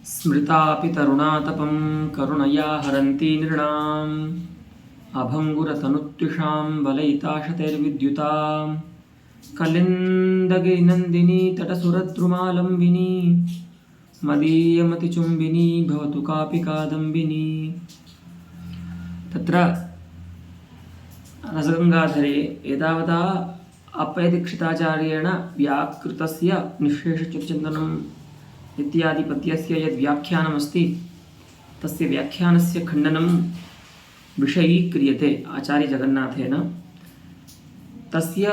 स्मृतापि तरुणातपं करुणया हरन्ति नृणाम् अभङ्गुरतनुत्विषां बलयिताशतैर्विद्युतां कलिन्दगिरिनन्दिनी तटसुरद्रुमालम्बिनी मदीयमतिचुम्बिनी भवतु कापि कादम्बिनी। तत्र रसगङ्गाधरे एतावता अप्पयदीक्षिताचार्येण व्याकृतस्य निःशेषच्युतचिन्तनम् इत्यादि पद्यस्य यद् व्याख्यानमस्ति तस्य व्याख्यानस्य खण्डनं विषयीक्रियते आचार्यजगन्नाथेन। तस्य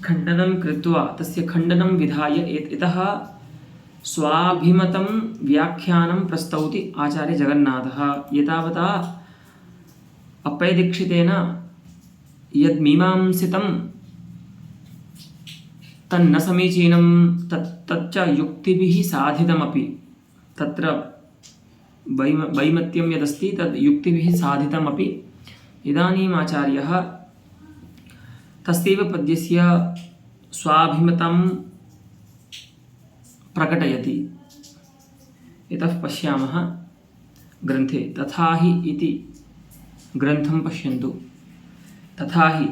खण्डनं कृत्वा तस्य खण्डनं विधाय इतः स्वाभिमतं व्याख्यानं प्रस्तौति आचार्यजगन्नाथः। एतावता अप्पयदीक्षितेन यद् मीमांसितं तन्न समीचीनं तच्च युक्तिभिः साधितमपि। तत्र वैमत्यं यदस्ति तद् युक्तिभिः साधितमपि। इदानीम् आचार्यः तस्यैव पद्यस्य स्वाभिमतं प्रकटयति। इतः पश्यामः ग्रन्थे तथा हि इति ग्रन्थं पश्यन्तु। तथा हि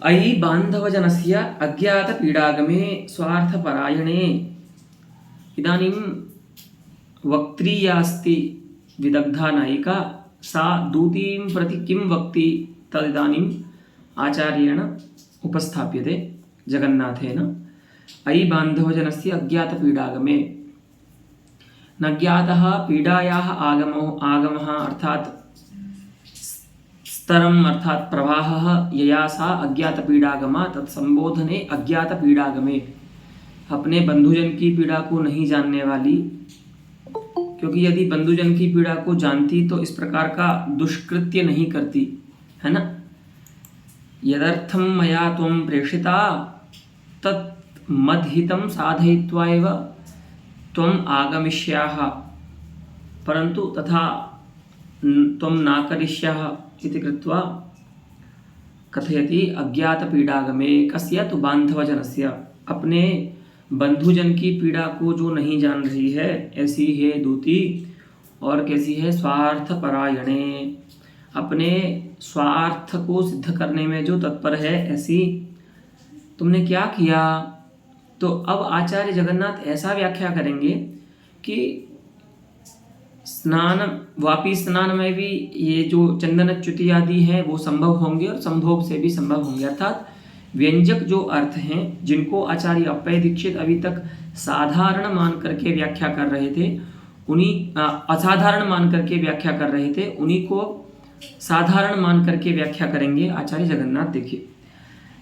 अयि बान्धवजनस्य अज्ञातपीडागमे स्वार्थपरायणे। इदानीं वक्त्री यास्ति विदग्धा नायिका सा दूतीं प्रति किं वक्ति तदिदानीम् आचार्येण उपस्थाप्यते जगन्नाथेन। अयि बान्धवजनस्य अज्ञातपीडागमे। न ज्ञातः पीडायाः आगमः अर्थात् स्तरम् अर्थात प्रवाहः यया सा अज्ञातपीडागमा तत्संबोधने अज्ञातपीडागमे। अपने बंधुजन की पीड़ा को नहीं जानने वाली, क्योंकि यदि बंधुजन की पीड़ा को जानती तो इस प्रकार का दुष्कृत्य नहीं करती, है ना। यदर्थं मया त्वं प्रेषिता तत् मद्हितं साधयित्वा एव त्वम् आगमिष्याः, परन्तु तथा त्वं नाकरिष्यः इति कृत्वा कथयति। अज्ञातपीडागमे कस्य तु बान्धवजनस्य, अपने बंधुजन की पीड़ा को जो नहीं जान रही है ऐसी है दूती। और कैसी है? स्वार्थपरायणे, अपने स्वार्थ को सिद्ध करने में जो तत्पर है ऐसी। तुमने क्या किया? तो अब आचार्य जगन्नाथ ऐसा व्याख्या करेंगे कि स्नान वापी स्नान में भी ये जो चंदनच्युति आदि हैं वो संभव होंगे और संभोग से भी संभव होंगे। अर्थात व्यंजक जो अर्थ हैं जिनको आचार्य अप्पय दीक्षित अभी तक साधारण मान करके व्याख्या कर रहे थे, उन्हीं असाधारण मान करके व्याख्या कर रहे थे, उन्हीं को साधारण मान करके व्याख्या करेंगे आचार्य जगन्नाथ। देखिए,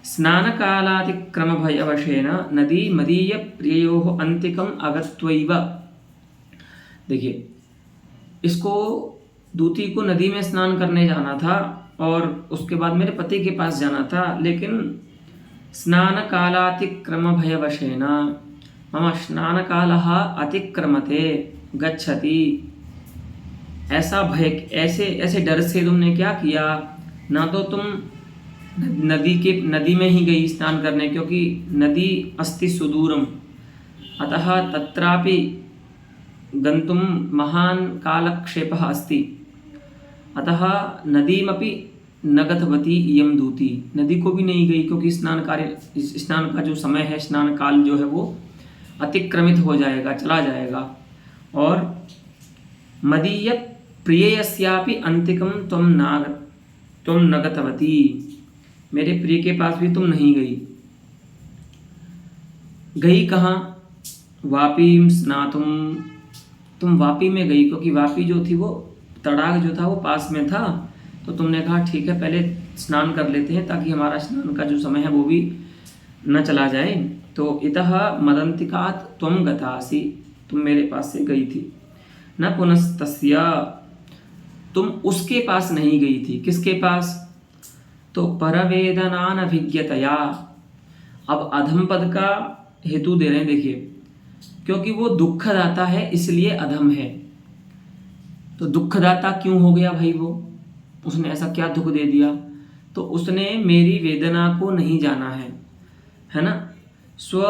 स्नान कालातिक्रम भयवशेन नदी मदीय प्रियोः अंतिकम अगत्वैव। देखिए, इसको दूती को नदी में स्नान करने जाना था और उसके बाद मेरे पति के पास जाना था, लेकिन स्नान कालातिक्रम भयवशेन मम स्नान कालः अतिक्रमते गच्छति। ऐसा भय, ऐसे डर से तुमने क्या किया? ना तो तुम नदी में ही गई स्नान करने, क्योंकि नदी अस्ति सुदूरम, अतः तत्रापि गंतुम महान कालक्षेपः अस्ति। अतः नदीमपि न गतवती इयं दूती। नदी को भी नहीं गई क्योंकि स्नान का जो समय है, स्नान काल जो है वो अतिक्रमित हो जाएगा, चला जाएगा। और मदीय प्रियस्यापि अंतिकम त्वं न गतवती, मेरे प्रिय के पास भी तुम नहीं गई। गई कहाँ? वापीं स्नातुम, तुम वापी में गई, क्योंकि वापी जो थी वो तड़ाग जो था वो पास में था। तो तुमने कहा ठीक है पहले स्नान कर लेते हैं ताकि हमारा स्नान का जो समय है वो भी न चला जाए। तो इतः मदंतिकात् त्वं गतासि, तुम मेरे पास से गई थी। न पुनस्तस्य, तुम उसके पास नहीं गई थी। किसके पास? तो परवेदनानभिज्ञतया। अब अधम पद का हेतु दे रहे हैं, देखिए, क्योंकि वो दुखदाता है इसलिए अधम है। तो दुखदाता क्यों हो गया भाई? वो उसने ऐसा क्या दुख दे दिया? तो उसने मेरी वेदना को नहीं जाना है ना। स्व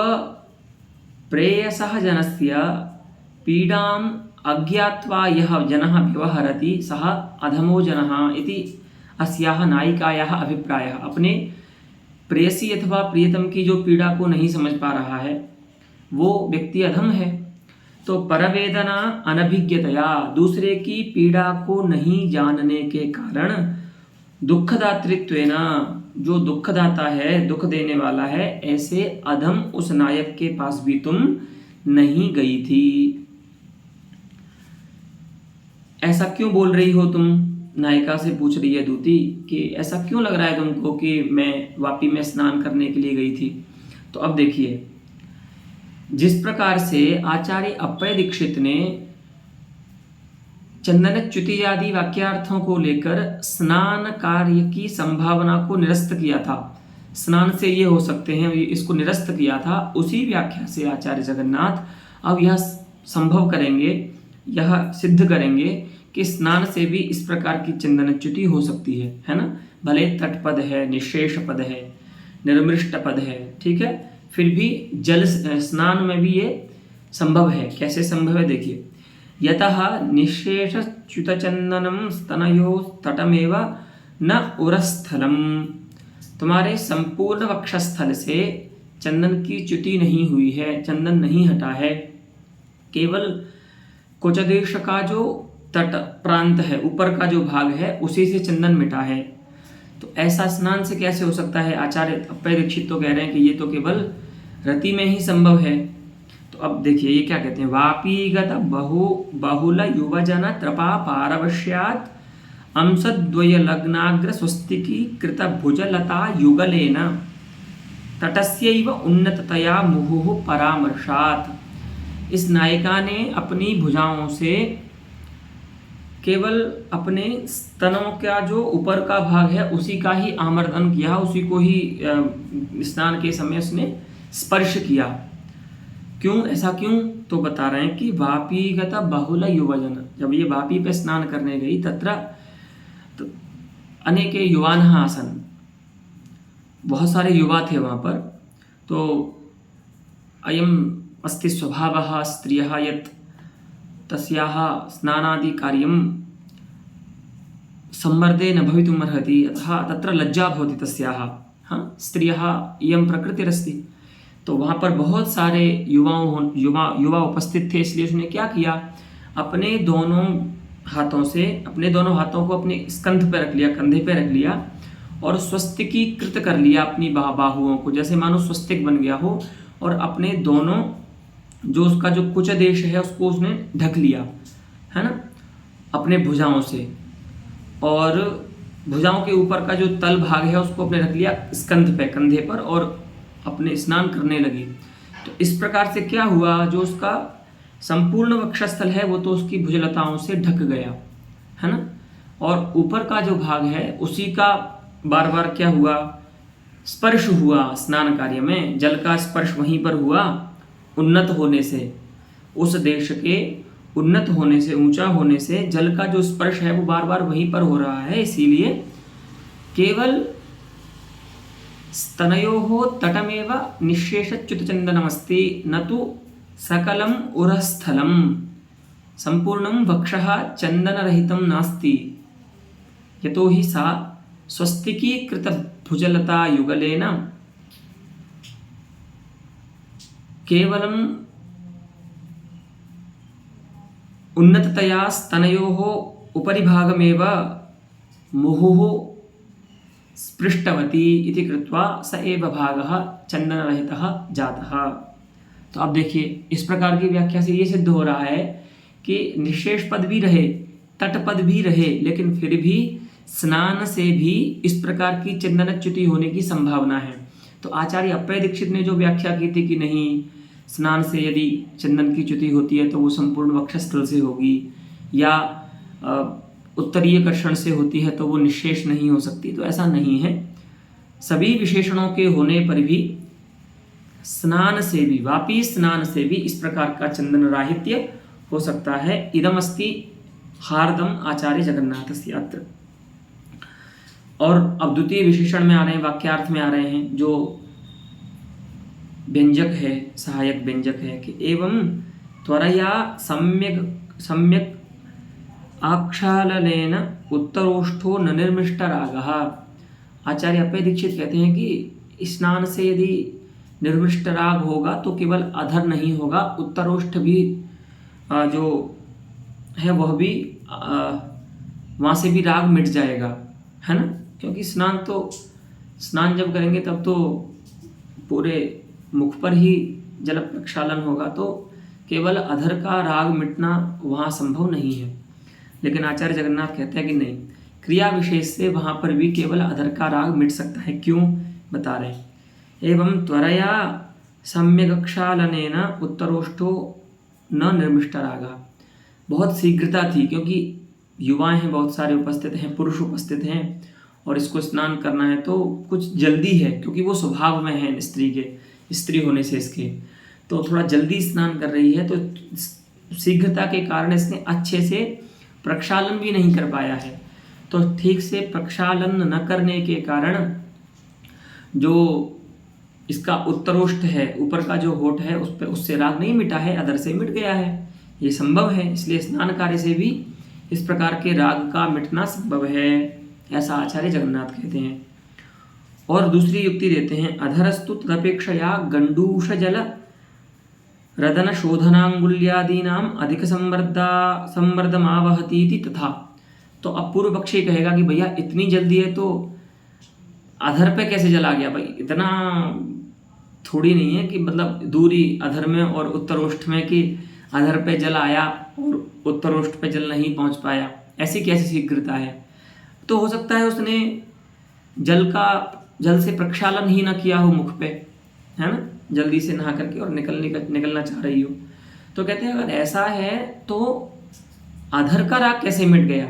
प्रेयसः जनस्य पीडाम् अज्ञात्वा यः जनः व्यवहरति सः अधमो जनः इति अस्याः नायिकायाः अभिप्रायः। अपने प्रेयसी अथवा प्रियतम की जो पीड़ा को नहीं समझ पा रहा है वो व्यक्ति अधम है। तो परवेदना अनभिज्ञतया, दूसरे की पीड़ा को नहीं जानने के कारण, दुखदातृत्वेन, जो दुखदाता है, दुख देने वाला है, ऐसे अधम उस नायक के पास भी तुम नहीं गई थी। ऐसा क्यों बोल रही हो तुम? नायिका से पूछ रही है दूती कि ऐसा क्यों लग रहा है तुमको कि मैं वापी में स्नान करने के लिए गई थी। तो अब देखिए, जिस प्रकार से आचार्य अप्पय दीक्षित ने चंदनच्युति आदि वाक्यार्थों को लेकर स्नान कार्य की संभावना को निरस्त किया था, स्नान से ये हो सकते हैं, इसको निरस्त किया था, उसी व्याख्या से आचार्य जगन्नाथ अब यह संभव करेंगे, यह सिद्ध करेंगे कि स्नान से भी इस प्रकार की चंदनच्युति हो सकती है ना। भले तटपद है, निशेष पद है, निर्मृष्ट पद है, ठीक है, फिर भी जल स्नान में भी ये संभव है। कैसे संभव है देखिए, यतः निशेष च्युतचंदनम स्तनयो तटमेव न उरस्थलम, तुम्हारे संपूर्ण वक्षस्थल से चंदन की च्युति नहीं हुई है, चंदन नहीं हटा है, केवल कुछ देश का जो तट प्रांत है, ऊपर का जो भाग है, उसी से चंदन मिटा है। तो ऐसा स्नान से कैसे हो सकता है? आचार्य अप्पय दीक्षित तो कह रहे हैं कि ये तो केवल रति में ही संभव है। तो अब देखिए ये क्या कहते हैं, वापीगत बहुल युवजन त्रपा पारवश्यात अंशद्वय लग्नाग्र स्वस्तिकी कृत भुजलता युगलेन तटस्यैव उन्नततया मुहुः परामर्शात। इस नायिका ने अपनी भुजाओं से केवल अपने स्तनों का जो ऊपर का भाग है उसी का ही आमर्दन किया, उसी को ही स्नान के समय उसने स्पर्श किया। क्यों, ऐसा क्यों? तो बता रहे हैं कि वापीगत बहुल युवजन, जब ये वापी पे स्नान करने गई तत्र तो अनेके युवानः आसन्, बहुत सारे युवा थे वहाँ पर। तो अयम अस्ति स्वभावः स्त्रियः यत् तस्याः स्नानादि कार्यं सम्मर्दे न भवितुमर्हति, अतः तत्र लज्जा भवति तस्याः, स्त्रियः इयं प्रकृतिरस्ति। तो वहाँ पर बहुत सारे युवा उपस्थित थे, इसलिए उसने क्या किया, अपने दोनों हाथों को अपने स्कंध पे रख लिया, कंधे पे रख लिया और स्वस्तिकीकृत कर लिया अपनी बाहुओं को, जैसे मानो स्वस्तिक बन गया हो, और अपने दोनों जो उसका जो कुछ देश है उसको उसने ढक लिया, है ना, अपने भुजाओं से, और भुजाओं के ऊपर का जो तल भाग है उसको अपने रख लिया स्कंध पे, कंधे पर, और अपने स्नान करने लगी। तो इस प्रकार से क्या हुआ, जो उसका संपूर्ण वक्षस्थल है वो तो उसकी भुजलताओं से ढक गया, है ना, और ऊपर का जो भाग है उसी का बार बार क्या हुआ, स्पर्श हुआ स्नान कार्य में, जल का स्पर्श वहीं पर हुआ, उन्नत होने से, उस देश के उन्नत होने से, ऊंचा होने से जल का जो स्पर्श है वो बार बार वहीं पर हो रहा है, इसीलिए केवल स्तनयोः तटमेव निःशेषच्युतचन्दनमस्ति न तु सकलम् उरस्थलं, संपूर्णं वक्षः चन्दनरहितं नास्ति, यतो हि सा स्वस्तिकीकृतभुजलता युगलेन केवलम् उन्नततया स्तनयोः उपरिभागमेव मुहुः स्पृष्टवती इति कृत्वा स एव भागः चन्दनरहितः जातः। तो अब देखिए, इस प्रकार की व्याख्या से ये सिद्ध हो रहा है कि निशेष पद भी रहे, तटपद भी रहे, लेकिन फिर भी स्नान से भी इस प्रकार की चंदनच्युति होने की संभावना है। तो आचार्य अप्पय दीक्षित ने जो व्याख्या की थी कि नहीं, स्नान से यदि चंदन की च्युति होती है तो वो संपूर्ण वक्षस्थल से होगी, या उत्तरीय कर्षण से होती है तो वो निशेष नहीं हो सकती, तो ऐसा नहीं है। सभी विशेषणों के होने पर भी स्नान से भी, वापी स्नान से भी इस प्रकार का चंदन राहित्य हो सकता है। इदमस्ति हार्दम आचार्य जगन्नाथस्य अत्र। और अब द्वितीय विशेषण में आ रहे हैं, वाक्यार्थ में आ रहे हैं, जो व्यंजक है, सहायक व्यंजक है कि एवं त्वरया सम्यक सम्यक आक्षालनेन उत्तरोष्ठो न निर्मिष्ट रागः। आचार्य अप्पय दीक्षित कहते हैं कि स्नान से यदि निर्मिष्ट राग होगा तो केवल अधर नहीं होगा, उत्तरोष्ठ भी जो है वह भी वहाँ से भी राग मिट जाएगा, है ना। क्योंकि स्नान जब करेंगे तब तो पूरे मुख पर ही जल प्रक्षालन होगा, तो केवल अधर का राग मिटना वहाँ संभव नहीं है। लेकिन आचार्य जगन्नाथ कहते हैं कि नहीं, क्रिया विशेष से वहाँ पर भी केवल अधर का राग मिट सकता है। क्यों, बता रहे हैं। एवं त्वरया सम्यगक्षालनेन उत्तरोष्ठो न निर्मिष्ट रागा। बहुत शीघ्रता थी, क्योंकि युवा हैं, बहुत सारे उपस्थित हैं, पुरुष उपस्थित हैं और इसको स्नान करना है तो कुछ जल्दी है, क्योंकि वो स्वभाव में है स्त्री होने से इसके, तो थोड़ा जल्दी स्नान कर रही है, तो शीघ्रता के कारण इसने अच्छे से प्रक्षालन भी नहीं कर पाया है। तो ठीक से प्रक्षालन न करने के कारण जो इसका उत्तरोष्ठ है, ऊपर का जो होठ है, उस पर उससे राग नहीं मिटा है, अधर से मिट गया है। ये संभव है, इसलिए स्नान कार्य से भी इस प्रकार के राग का मिटना संभव है, ऐसा आचार्य जगन्नाथ कहते हैं। और दूसरी युक्ति देते हैं, अधरस्तु तदपेक्षया गंडूष जल रदन शोधनांगुल्यादीनाम अधिक संवर्धमावहतीति तथा। तो अब पूर्व पक्षी कहेगा कि भैया इतनी जल्दी है तो अधर पे कैसे जल आ गया, भाई इतना थोड़ी नहीं है कि मतलब दूरी अधर में और उत्तरोष्ठ में कि अधर पे जल आया और उत्तरोष्ठ पे जल नहीं पहुंच पाया, ऐसी कैसी शीघ्रता है। तो हो सकता है उसने जल से प्रक्षालन ही ना किया हो मुख पे, है ना, जल्दी से नहा करके और निकलना चाह रही हो। तो कहते हैं अगर ऐसा है तो अधर का राग कैसे मिट गया,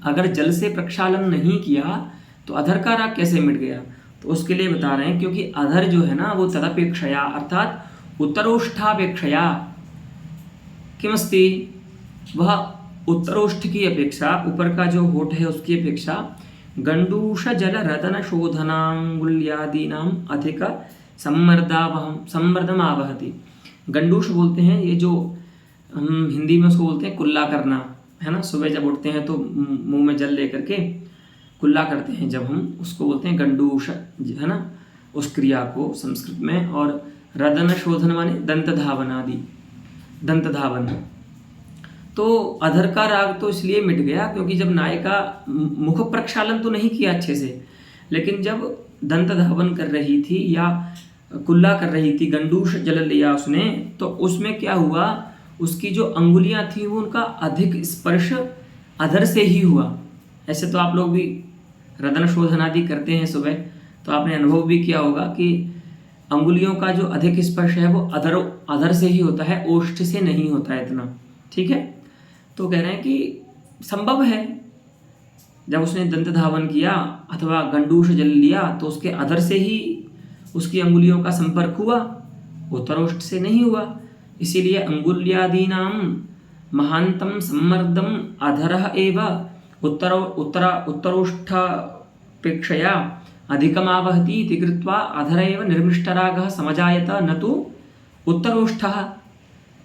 अगर जल से प्रक्षालन नहीं किया तो अधर का राग कैसे मिट गया। तो उसके लिए बता रहे हैं, क्योंकि अधर जो है ना वो तदपेक्षया अर्थात उत्तरोष्ठापेक्षया किमस्ति, वह उत्तरोष्ठ की अपेक्षा, ऊपर का जो होठ है उसकी अपेक्षा गंडूष जल रदन शोधनांगुल्यादीनाम अधिक संवर्धम आवहति। गंडूष बोलते हैं ये जो हम हिंदी में उसको बोलते हैं कुल्ला करना, है ना। सुबह जब उठते हैं तो मुंह में जल लेकर के कुल्ला करते हैं, जब हम उसको बोलते हैं गंडूष, है ना, उस क्रिया को संस्कृत में। और रदन शोधन माने दंत धावन आदि, दंत धावन। तो अधर का राग तो इसलिए मिट गया क्योंकि जब नायिका मुख प्रक्षालन तो नहीं किया अच्छे से, लेकिन जब दंत धावन कर रही थी या कुल्ला कर रही थी, गंडूष जल लिया उसने, तो उसमें क्या हुआ, उसकी जो अंगुलियां थी वो उनका अधिक स्पर्श अधर से ही हुआ। ऐसे तो आप लोग भी रदन शोधन आदि करते हैं सुबह, तो आपने अनुभव भी किया होगा कि अंगुलियों का जो अधिक स्पर्श है वो अधर से ही होता है, ओष्ठ से नहीं होता है इतना, ठीक है। तो कह रहे हैं कि संभव है जब उसने दंत धावन किया अथवा गंडूष जल लिया तो उसके अधर से ही उसकी अंगुलियों का संपर्क हुआ, उत्तरोष्ठ से नहीं हुआ। इसीलिए अंगुल्यादीनाम महांतम सम्मर्दम अधरः एव उत्तरोष्ठापेक्षया अधिकमावहति इति कृत्वा अधर एव निर्मिष्टरागः समजायत न तो उत्तरोष्ठः,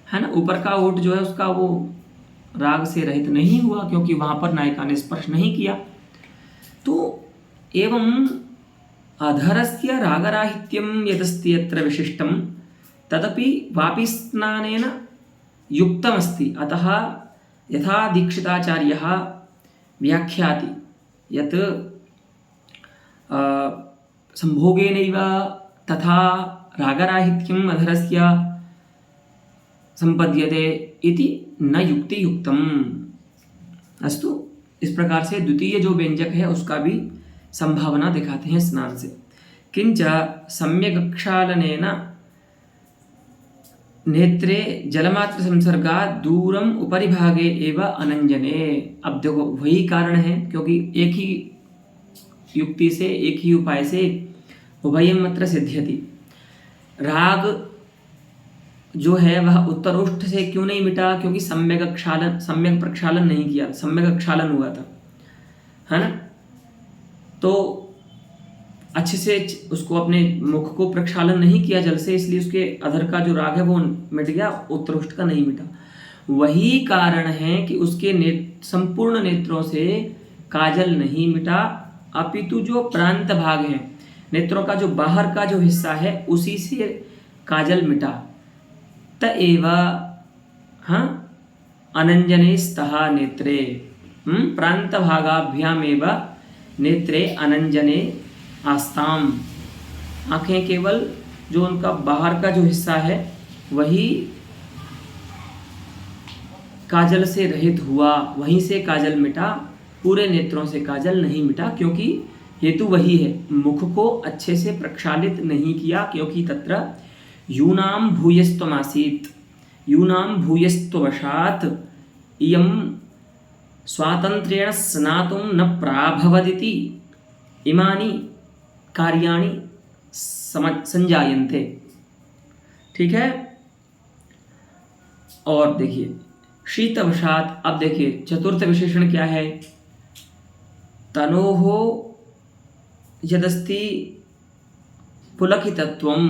है ना। ऊपर का ओठ जो है उसका वो राग से रहित नहीं हुआ क्योंकि वहां पर नायिका ने स्पर्श नहीं किया। तो एवं अधरस्य रागराहित्यं यदस्ति यत्र विशिष्टं तदपि वापि स्नानेन युक्तमस्ति। अतः यथा दीक्षिताचार्यः व्याख्याति यत् संभोगेनैव तथा रागराहित्यम् अधरस्य संपद्यते इति न युक्तियुक्तम। अस्तु, इस प्रकार से द्वितीय जो व्यंजक है उसका भी संभावना दिखाते हैं स्नान से। किंच सम्यगक्षालनेन नेत्रे जलमात्र संसर्गा दूरम उपरि भागे एव अनंजने। अब देखो वही कारण है, क्योंकि एक ही युक्ति से, एक ही उपाय से उभयम अत्र सिद्ध्यति। राग जो है वह उत्तरोष्ठ से क्यों नहीं मिटा, क्योंकि सम्यक प्रक्षालन नहीं किया, सम्यक अक्षालन हुआ था, है ना। तो अच्छे से उसको अपने मुख को प्रक्षालन नहीं किया जल से, इसलिए उसके अधर का जो राग है वो मिट गया, उत्तरोष्ठ का नहीं मिटा। वही कारण है कि उसके संपूर्ण नेत्रों से काजल नहीं मिटा, अपितु जो प्रांत भाग है, नेत्रों का जो बाहर का जो हिस्सा है, उसी से काजल मिटा। तएव हाँ अनंजने स्तः नेत्रे, प्रांत भागाभ्यामेव नेत्रे अनंजने आस्ताम। आंखें केवल जो उनका बाहर का जो हिस्सा है वही काजल से रहित हुआ, वहीं से काजल मिटा, पूरे नेत्रों से काजल नहीं मिटा, क्योंकि हेतु वही है, मुख को अच्छे से प्रक्षालित नहीं किया, क्योंकि तत्र यूनाम भूयस्त्वमासीत्, यूनाम भूयस्त्ववशात् इयं स्वातंत्र्येण स्नातुं न प्राभवदिति इमानि कार्याणि संजायन्ते। ठीक है। और देखिए शीतवशात, अब देखिए चतुर्थ विशेषण क्या है, तनोः यदस्ति पुलकितत्वम,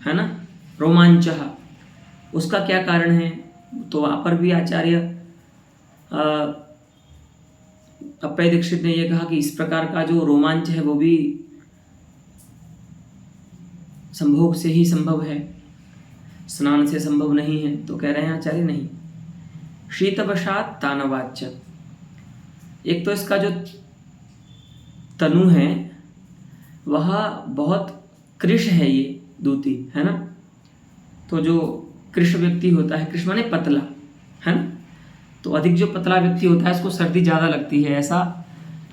है ना, रोमांचः, उसका क्या कारण है, तो वहाँ पर भी आचार्य अप्पय दीक्षित ने यह कहा कि इस प्रकार का जो रोमांच है वो भी संभोग से ही संभव है, स्नान से संभव नहीं है। तो कह रहे हैं आचार्य नहीं, शीतवशात तानवाच्य, एक तो इसका जो तनु है वह बहुत कृश है, ये दूती है ना, तो जो कृश व्यक्ति होता है, कृश माने पतला, है ना, तो अधिक जो पतला व्यक्ति होता है उसको सर्दी ज़्यादा लगती है, ऐसा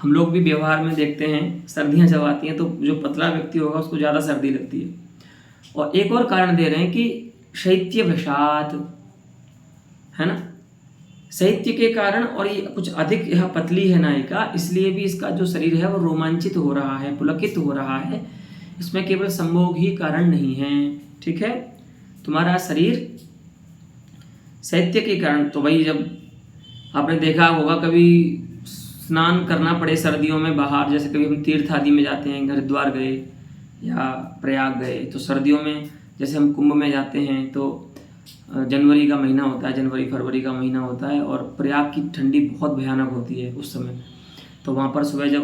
हम लोग भी व्यवहार में देखते हैं। सर्दियाँ जब आती हैं तो जो पतला व्यक्ति होगा उसको ज़्यादा सर्दी लगती है। और एक और कारण दे रहे हैं कि शैत्यवशात, है ना, शैत्य के कारण, और ये कुछ अधिक यह पतली है नायिका, इसलिए भी इसका जो शरीर है वो रोमांचित हो रहा है, पुलकित हो रहा है, इसमें केवल संभोग ही कारण नहीं है। ठीक है, तुम्हारा शरीर शैत्य के कारण, तो भाई जब आपने देखा होगा कभी स्नान करना पड़े सर्दियों में बाहर, जैसे कभी हम तीर्थ आदि में जाते हैं, हरिद्वार गए या प्रयाग गए, तो सर्दियों में जैसे हम कुंभ में जाते हैं तो जनवरी का महीना होता है, जनवरी फरवरी का महीना होता है, और प्रयाग की ठंडी बहुत भयानक होती है उस समय। तो वहाँ पर सुबह जब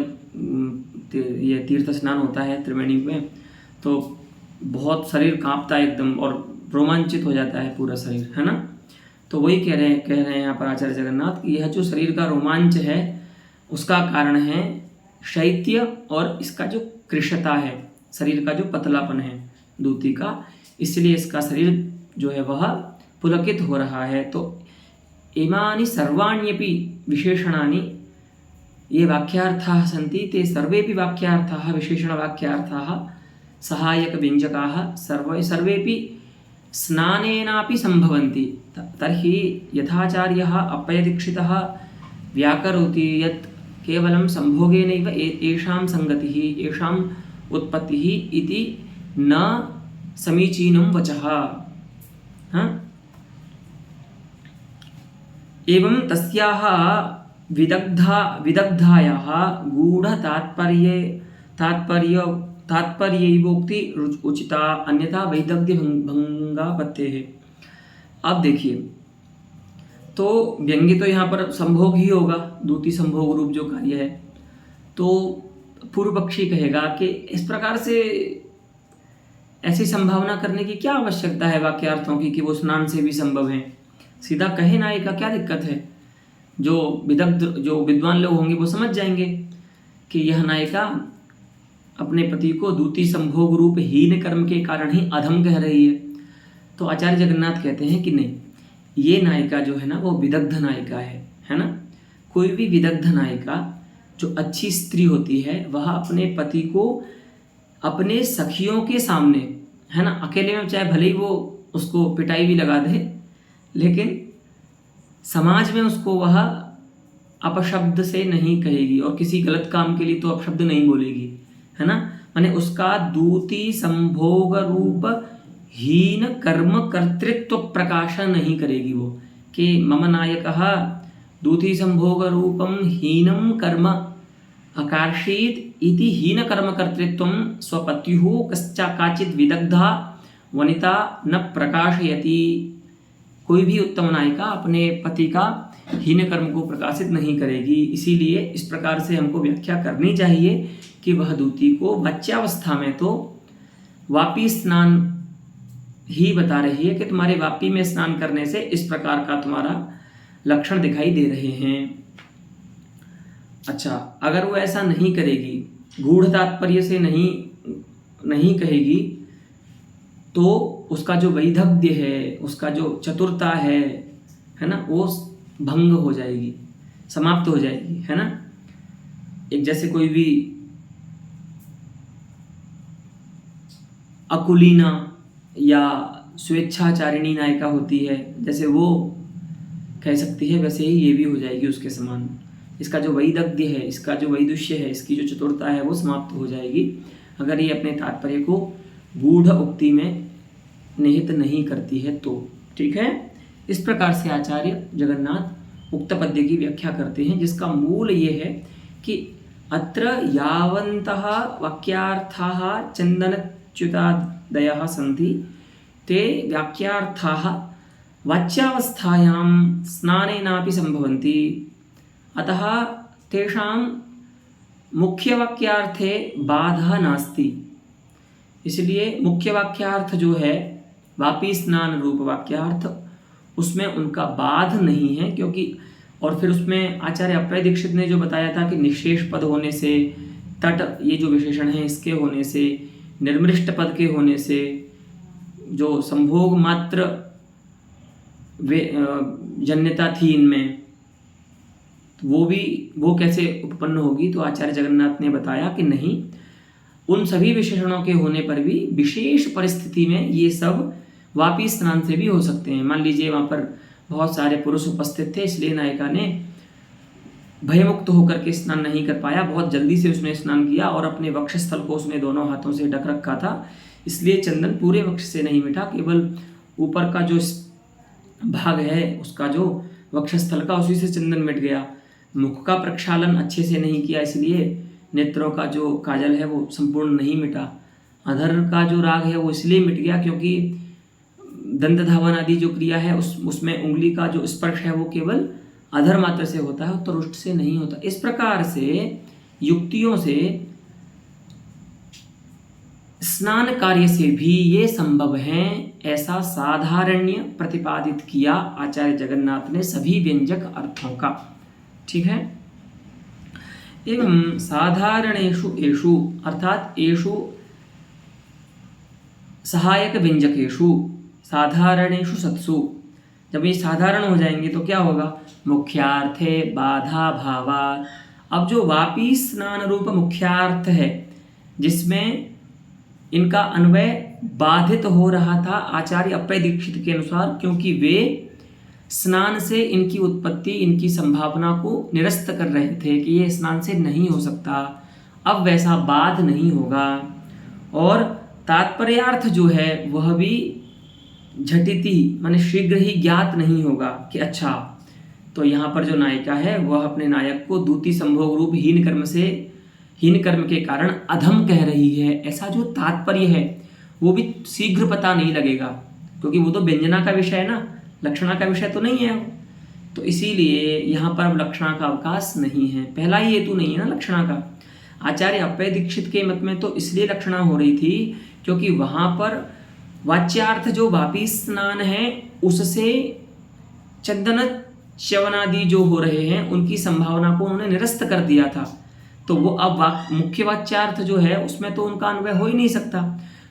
ये तीर्थ स्नान होता है त्रिवेणी में, तो बहुत शरीर कांपता है एकदम, और रोमांचित हो जाता है पूरा शरीर, है ना। तो वही कह रहे हैं यहाँ पर आचार्य जगन्नाथ कि यह जो शरीर का रोमांच है उसका कारण है शैत्य, और इसका जो कृशता है, शरीर का जो पतलापन है दूती का, इसलिए इसका शरीर जो है वह पुलकित हो रहा है। तो इमानि सर्वाण्यपि विशेषणानि ये वाक्यार्थाः सन्ति, ते सर्वेपि वाक्यार्थाः विशेषणवाक्यार्थाः सहायकव्यञ्जकाः सर्वेपि स्नानेनापि सम्भवन्ति। तर्हि यथाचार्यः अप्पयदीक्षितः व्याकरोति यत् केवलं संभोगेनैव येषां संगतिः येषाम् उत्पत्तिः इति न समीचीनं वचः। एवं तस्याः विदग्धायाः तात्पर्यैवोक्ति उचिता, अन्यथा वैदग्ध्य भंगापत्तेः। अब देखिए, तो व्यंग्य तो यहाँ पर संभोग ही होगा, दूती संभोग रूप जो कार्य है। तो पूर्व पक्षी कहेगा कि इस प्रकार से ऐसी संभावना करने की क्या आवश्यकता है वाक्यार्थों की कि वो स्नान से भी संभव है, सीधा कहे नायिका, क्या दिक्कत है। जो विद्वान लोग होंगे वो समझ जाएंगे कि यह नायिका अपने पति को दूती संभोग रूप हीन कर्म के कारण ही अधम कह रही है। तो आचार्य जगन्नाथ कहते हैं कि नहीं, ये नायिका जो है ना वो विदग्ध नायिका है ना। कोई भी विदग्ध नायिका जो अच्छी स्त्री होती है वह अपने पति को अपने सखियों के सामने, है ना, अकेले में चाहे भले ही वो उसको पिटाई भी लगा दे, लेकिन समाज में उसको वह अपशब्द से नहीं कहेगी, और किसी गलत काम के लिए तो अपशब्द नहीं बोलेगी, है ना। माने उसका दूती संभोग रूप हीन कर्म कर्तृत्व प्रकाशन नहीं करेगी वो, कि मम नायकः दूती संभोग रूपम हीनम कर्म अकार्षीत इति हीन कर्म कर्तृत्वं स्वपत्युः काचित् विदग्धा वनिता न प्रकाशयति। कोई भी उत्तम नायिका अपने पति का हीन कर्म को प्रकाशित नहीं करेगी। इसीलिए इस प्रकार से हमको व्याख्या करनी चाहिए कि वह दूती को बच्यावस्था में तो वापी स्नान ही बता रही है कि तुम्हारे वापी में स्नान करने से इस प्रकार का तुम्हारा लक्षण दिखाई दे रहे हैं। अच्छा, अगर वो ऐसा नहीं करेगी, गूढ़ तात्पर्य से नहीं कहेगी, तो उसका जो वैदग्ध्य है, उसका जो चतुरता है ना, वो भंग हो जाएगी, समाप्त हो जाएगी, है ना। एक जैसे कोई भी अकुलीना या स्वेच्छाचारिणी नायिका होती है, जैसे वो कह सकती है, वैसे ही ये भी हो जाएगी उसके समान। इसका जो वैदग्ध्य है, इसका जो वैदुष्य है, इसकी जो चतुरता है, वो समाप्त हो जाएगी अगर ये अपने तात्पर्य को गूढ़ उक्ति में निहित नहीं करती है तो। ठीक है, इस प्रकार से आचार्य जगन्नाथ उक्त पद्य की व्याख्या करते हैं, जिसका मूल ये है कि अत्र यावन्तः वाक्यार्थाः चन्दनच्युतादयः सन्ति ते वाक्यार्थाः वाच्यावस्थायां स्नानेनापि सम्भवन्ति, अतः तेषां मुख्यवाक्यार्थे बाधा नास्ति। इसलिए मुख्य वाक्यार्थ जो है वापी स्नान रूप वाक्यार्थ, उसमें उनका बाध नहीं है, क्योंकि और फिर उसमें आचार्य अप्पय दीक्षित ने जो बताया था कि निशेष पद होने से, तट ये जो विशेषण है इसके होने से, निर्मृष्ट पद के होने से, जो संभोग मात्र जन्यता थी इनमें, वो कैसे उत्पन्न होगी, तो आचार्य जगन्नाथ ने बताया कि नहीं, उन सभी विशेषणों के होने पर भी विशेष परिस्थिति में ये सब वापी स्नान से भी हो सकते हैं। मान लीजिए वहाँ पर बहुत सारे पुरुष उपस्थित थे, इसलिए नायिका ने भयमुक्त होकर के स्नान नहीं कर पाया, बहुत जल्दी से उसने स्नान किया और अपने वक्षस्थल को उसने दोनों हाथों से ढक रखा था, इसलिए चंदन पूरे वक्ष से नहीं मिटा, केवल ऊपर का जो भाग है उसका जो वक्षस्थल का, उसी से चंदन मिट गया। मुख का प्रक्षालन अच्छे से नहीं किया, इसलिए नेत्रों का जो काजल है वो संपूर्ण नहीं मिटा। अधर का जो राग है वो इसलिए मिट गया क्योंकि दंत धावन आदि जो क्रिया है उसमें उंगली का जो स्पर्श है वो केवल अधर मात्र से होता है, तो रुष्ट से नहीं होता। इस प्रकार से युक्तियों से स्नान कार्य से भी ये संभव है, ऐसा साधारण्य प्रतिपादित किया आचार्य जगन्नाथ ने सभी व्यंजक अर्थों का। ठीक है, एवं साधारणेषु एषु अर्थात एषु सहायक व्यंजकेषु साधारणेषु सत्सु, जब ये साधारण हो जाएंगे तो क्या होगा, मुख्यार्थे बाधा भावात्। अब जो वापी स्नान रूप मुख्यार्थ है जिसमें इनका अन्वय बाधित हो रहा था आचार्य अप्पय दीक्षित के अनुसार, क्योंकि वे स्नान से इनकी उत्पत्ति, इनकी संभावना को निरस्त कर रहे थे कि ये स्नान से नहीं हो सकता, अब वैसा बाध नहीं होगा। और तात्पर्यार्थ जो है वह भी झटिति माने शीघ्र ही ज्ञात नहीं होगा कि अच्छा, तो यहाँ पर जो नायिका है वह अपने नायक को दूती संभोग रूप हीन कर्म के कारण अधम कह रही है, ऐसा जो तात्पर्य है वो भी शीघ्र पता नहीं लगेगा, क्योंकि वो तो व्यंजना का विषय है ना, लक्षणा का विषय तो नहीं है। तो इसीलिए यहाँ पर अब लक्षणा का अवकाश नहीं है, पहला ही हेतु नहीं है ना लक्षणा का। आचार्य अप्पय दीक्षित के मत में तो इसलिए लक्षणा हो रही थी क्योंकि वहाँ पर वाच्यार्थ जो वापी स्नान है उससे चंदन च्यवनादि जो हो रहे हैं उनकी संभावना को उन्होंने निरस्त कर दिया था, तो वो अब मुख्य वाच्यार्थ जो है उसमें तो उनका अन्वय हो ही नहीं सकता,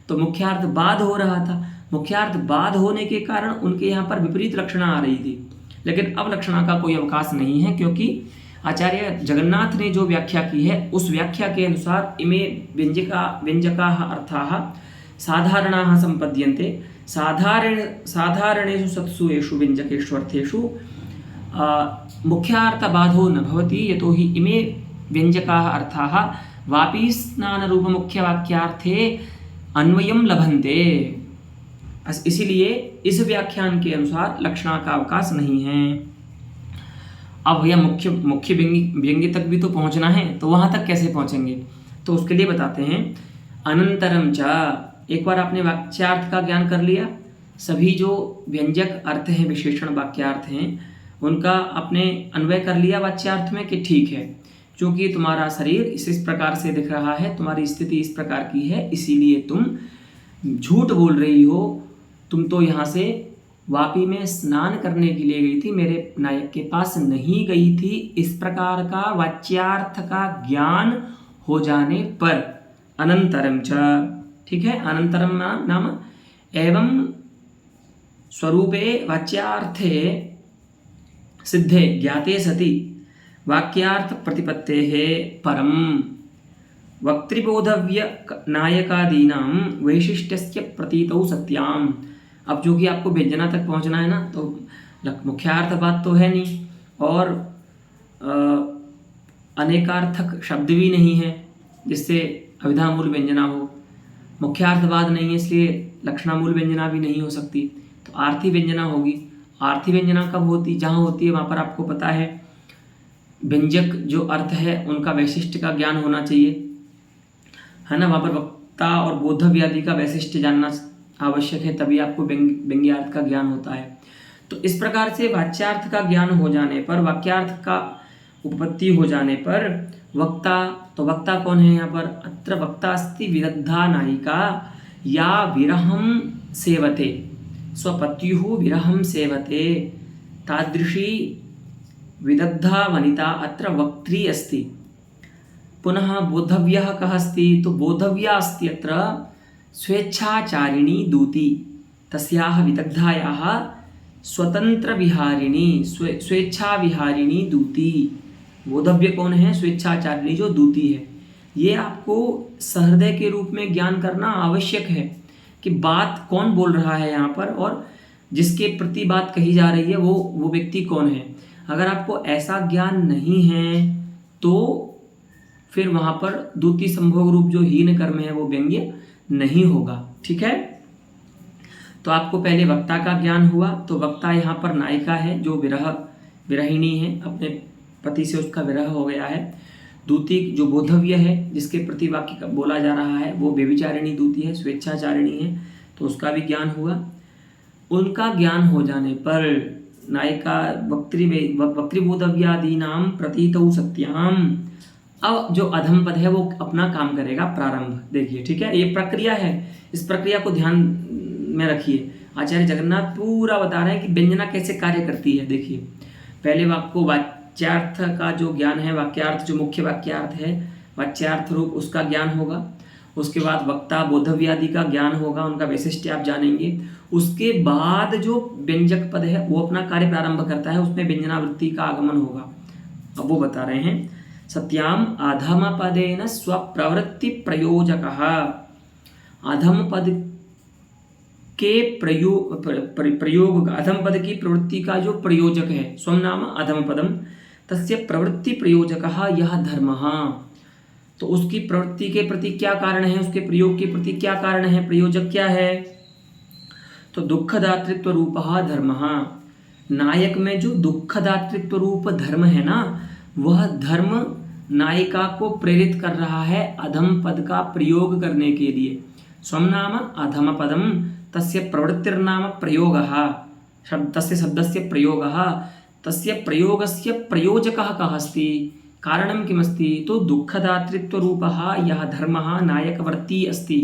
तो मुख्यार्थ बाध हो रहा था। मुख्यार्थ बाध होने के कारण उनके यहाँ पर विपरीत लक्षणा आ रही थी, लेकिन अब लक्षणा का कोई अवकाश नहीं है, क्योंकि आचार्य जगन्नाथ ने जो व्याख्या की है उस व्याख्या के अनुसार इमे व्यंजकाः अर्थाः साधारणाः सम्पद्यन्ते। साधारणेषु सत्सु एषु व्यंजकेषु अर्थेषु मुख्यार्थबाधो न भवति, यतोहि इमे व्यंजकाः अर्थाः वापी स्नान रूप मुख्य वाक्यार्थे अन्वयं लभन्ते। इसीलिए इस व्याख्यान के अनुसार लक्षणा का अवकाश नहीं है। अब भैया मुख्य मुख्य व्यंग्य तक भी तो पहुंचना है, तो वहां तक कैसे पहुंचेंगे? तो उसके लिए बताते हैं अनंतरम च। एक बार आपने वाक्यार्थ का ज्ञान कर लिया, सभी जो व्यंजक अर्थ हैं, विशेषण वाक्यार्थ हैं, उनका आपने अन्वय कर लिया वाच्यार्थ में कि ठीक है, क्योंकि तुम्हारा शरीर इस प्रकार से दिख रहा है, तुम्हारी स्थिति इस प्रकार की है, इसीलिए तुम झूठ बोल रही हो, तुम तो यहाँ से वापी में स्नान करने के लिए गई थी, मेरे नायक के पास नहीं गई थी। इस प्रकार का वाच्यार्थ का ज्ञान हो जाने पर अनंतरम च, ठीक है, अनंतरम नाम एवं स्वरूपे वाच्यार्थे सिद्धे ज्ञाते सति वाक्यार्थ प्रतिपत्तेः परम वक्तृबोधव्य नायकादीनां वैशिष्ट्यस्य प्रतीतौ सत्याम। अब जो कि आपको व्यंजना तक पहुंचना है ना, तो मुख्यार्थ बात तो है नहीं, और अनेकार्थक शब्द भी नहीं है जिससे अभिधामूल व्यंजना हो, मुख्यार्थवाद नहीं है इसलिए लक्षणामूल व्यंजना भी नहीं हो सकती, तो आर्थी व्यंजना होगी। आर्थी व्यंजना कब होती? जहाँ होती है वहाँ पर आपको पता है व्यंजक जो अर्थ है उनका वैशिष्ट्य का ज्ञान होना चाहिए, है ना, वहाँ पर वक्ता और बोधव्य आदि का वैशिष्ट्य जानना आवश्यक है, तभी आपको व्यंग्यार्थ का ज्ञान होता है। तो इस प्रकार से वाच्यार्थ का ज्ञान हो जाने पर, वाक्यार्थ का उपपत्ति हो जाने पर वक्ता, तो वक्ता कौन है यहाँ पर? अत्र वक्ता अस्ति विदग्धा नायिका या विरहं सेवते, स्वपत्युः विरहं सेवते, तादृशी विदग्धा वनिता अत्र वक्त्री अस्ति। पुनः बोधव्यः कः अस्ति? तो बोधव्या अस्ति अत्र स्वेच्छाचारिणी दूती, तस्याः विदग्धायाः स्वतंत्र विहारिणी स्वेच्छा विहारिणी दूती। बोधव्य कौन है? स्वेच्छाचारिणी जो दूती है। ये आपको सहृदय के रूप में ज्ञान करना आवश्यक है कि बात कौन बोल रहा है यहाँ पर, और जिसके प्रति बात कही जा रही है वो व्यक्ति कौन है। अगर आपको ऐसा ज्ञान नहीं है तो फिर वहाँ पर दूती संभोग रूप जो हीन कर्म है वो व्यंग्य नहीं होगा, ठीक है। तो आपको पहले वक्ता का ज्ञान हुआ, तो वक्ता यहाँ पर नायिका है जो विरहिणी है, अपने पति से उसका विरह हो गया है। दूती जो बोधव्य है, जिसके प्रति वाक्य बोला जा रहा है, वो व्यभिचारिणी दूती है, स्वेच्छाचारिणी है, तो उसका भी ज्ञान हुआ। उनका ज्ञान हो जाने पर नायिका वक्तृबोधव्यादीनां प्रतीतौ सत्याम। अब जो अधम पद है वो अपना काम करेगा प्रारंभ, देखिए, ठीक है, ये प्रक्रिया है, इस प्रक्रिया को ध्यान में रखिए। आचार्य जगन्नाथ पूरा बता रहे हैं कि व्यंजना कैसे कार्य करती है। देखिए, पहले आपको वाच्यार्थ का जो ज्ञान है, वाक्यार्थ जो मुख्य वाक्यार्थ है, वाच्यार्थ रूप उसका ज्ञान होगा। उसके बाद वक्ता बोधव्यादि का ज्ञान होगा, उनका वैशिष्ट्य आप जानेंगे। उसके बाद जो व्यंजक पद है वो अपना कार्य प्रारंभ करता है, उसमें व्यंजनावृत्ति का आगमन होगा। अब वो बता रहे हैं, सत्याम अधम पदेन स्वप्रवृत्ति प्रयोजकः। अधम पद के प्रयोग अधम पद की प्रवृत्ति का जो प्रयोजक है, स्वम नाम अधम पदम तस्य प्रवृत्ति प्रयोजकः यह धर्मः। तो उसकी प्रवृत्ति के प्रति क्या कारण है, उसके प्रयोग के प्रति क्या कारण है, प्रयोजक क्या है? तो दुःखदातृत्व रूपः धर्मः। नायक में जो दुःखदातृत्व रूप धर्म है ना, वह धर्म नायिका को प्रेरित कर रहा है अधम पद का प्रयोग करने के लिए। स्वम नाम अधम पदम तस्य प्रवृत्तिर्नाम प्रयोगः, तस्य शब्दस्य प्रयोगः, तस्य प्रयोगस्य प्रयोजकः कः अस्ति, कारणं किमस्ति? तो दुःखदातृत्वरूपः यः धर्मः नायकवर्ती अस्ति,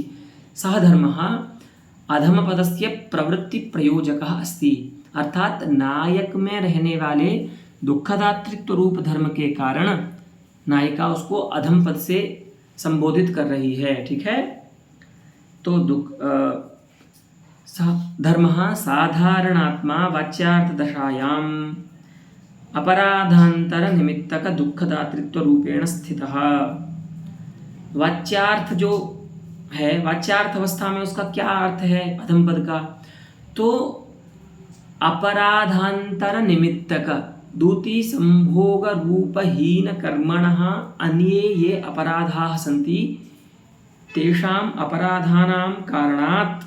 सः धर्मः अधमपदस्य प्रवृत्तिप्रयोजकः अस्ति। अर्थात नायक में रहने वाले दुःखदातृत्व रूप धर्म के कारण नायिका उसको अधम पद से संबोधित कर रही है, ठीक है। तो धर्मः साधारणात्मा वाच्यार्थ दशायाम अपराधांतर निमित्तक दुःखदातृत्व रूपेण स्थितः। वाच्यार्थ जो है, वाच्यार्थ अवस्था में उसका क्या अर्थ है अधम पद का? तो अपराधांतर निमित्तक दूती संभोग रूपहीन कर्मणः अन्ये ये अपराधाः सन्ति तेषाम् अपराधानां कारणात्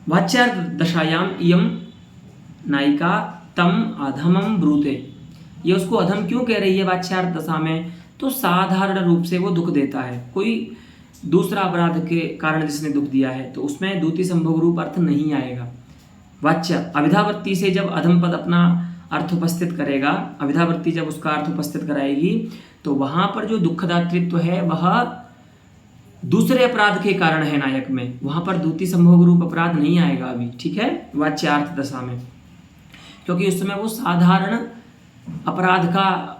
वाच्यार्थ दशायाम् इयं नायिका तम अधमम ब्रूते। ये उसको अधम क्यों कह रही है वाच्यार्थ दशा में? तो साधारण रूप से वो दुख देता है। कोई दूसरा अपराध के कारण जिसने दुख दिया है तो उसमें द्वितीय संभोग रूप अर्थ नहीं आएगा। वाच्य अभिधावृत्ति से जब अधम पद अपना अर्थ उपस्थित करेगा, अभिधावृत्ति जब उसका अर्थ उपस्थित कराएगी, तो वहां पर जो दुखदातृत्व है वह दूसरे अपराध के कारण है नायक में, वहां पर द्वितीय संभोग रूप अपराध नहीं आएगा अभी, ठीक है, वाच्यार्थ दशा में, क्योंकि उस समय वो साधारण अपराध का